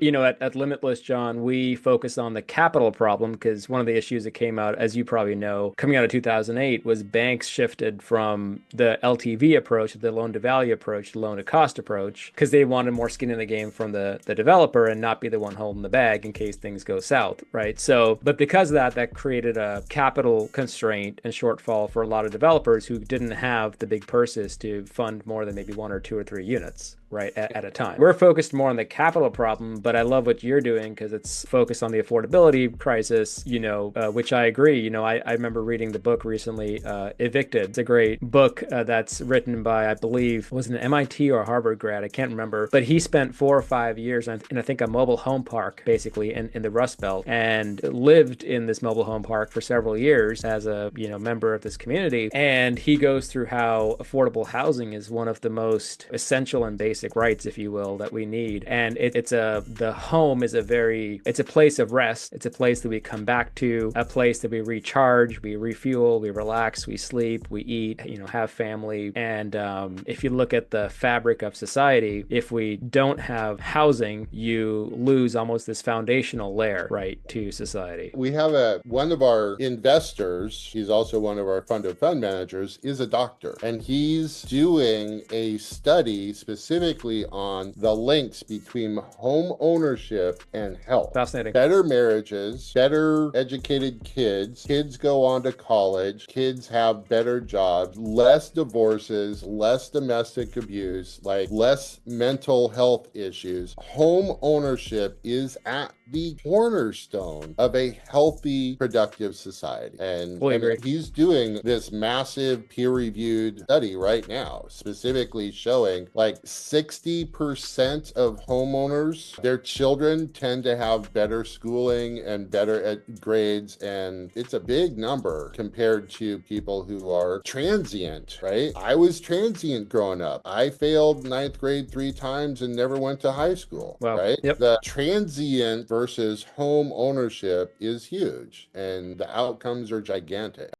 At Limitless, John, we focus on the capital problem because one of the issues that came out, as you probably know, coming out of 2008 was banks shifted from the LTV approach, the loan to value approach, the loan to cost approach, because they wanted more skin in the game from the developer and not be the one holding the bag in case things go south, right? So, but because of that, that created a capital constraint and shortfall for a lot of developers who didn't have the big purses to fund more than maybe one or two or three units, right, at a time. We're focused more on the capital problem, but I love what you're doing because it's focused on the affordability crisis, which I agree. I remember reading the book recently, Evicted. It's a great book that's written by, I believe, was it an MIT or Harvard grad? I can't remember, but he spent 4 or 5 years in, I think, a mobile home park, basically, in the Rust Belt, and lived in this mobile home park for several years as a, member of this community. And he goes through how affordable housing is one of the most essential and basic rights, if you will, that we need. And the home is it's a place of rest. It's a place that we come back to, a place that we recharge, we refuel, we relax, we sleep, we eat, have family. And if you look at the fabric of society, if we don't have housing, you lose almost this foundational layer, right, to society. We have one of our investors, he's also one of our fund managers, is a doctor, and he's doing a study specifically on the links between home ownership and health. Fascinating. Better marriages, better educated kids go on to college, kids have better jobs, less divorces, less domestic abuse, like less mental health issues. Home ownership is at the cornerstone of a healthy, productive society. And he's doing this massive peer-reviewed study right now, specifically showing like 60% of homeowners, their children tend to have better schooling and better grades. And it's a big number compared to people who are transient, right? I was transient growing up. I failed ninth grade 3 times and never went to high school, wow. Right? Yep. The transient versus home ownership is huge, and the outcomes are gigantic.